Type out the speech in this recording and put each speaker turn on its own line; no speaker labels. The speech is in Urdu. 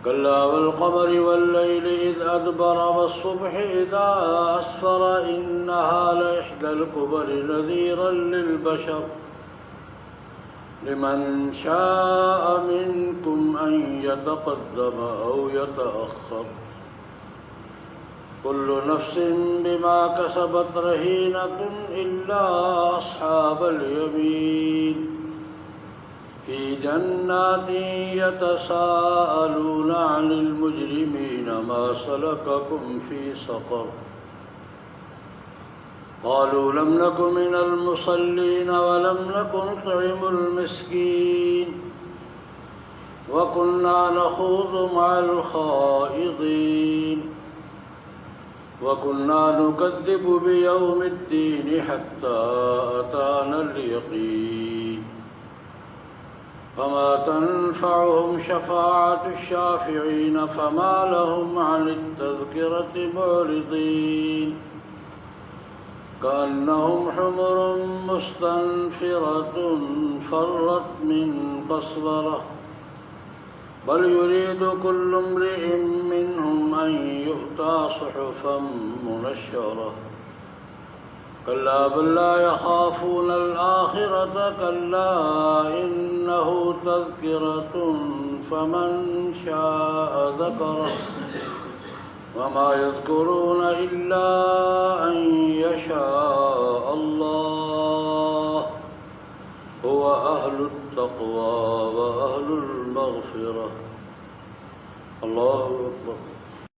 كلا والقمر والليل إذ أدبر والصبح إذا أسفر إنها لإحدى الكبر نذيرا للبشر لمن شاء منكم أن يتقدم أو يتأخر كل نفس بما كسبت رهينة إلا أصحاب اليمين في جنات يتساءلون عن المجرمين ما سلككم في سقر قالوا لم نك من المصلين ولم نك نطعم المسكين وكنا نخوض مع الخائضين وكنا نكذب بيوم الدين حتى أتانا اليقين فما تنفعهم شفاعة الشافعين فما لهم عن التذكرة معرضين كأنهم حمر مستنفرة فرت من قسورة بل يريد كل امرئ منهم أن يؤتى صحفا منشرة كلا بل لا يخافون الآخرة كلا إنه تذكرة فمن شاء ذكره وما يذكرون إلا أن يشاء الله هو أهل التقوى وأهل المغفرة الله أكبر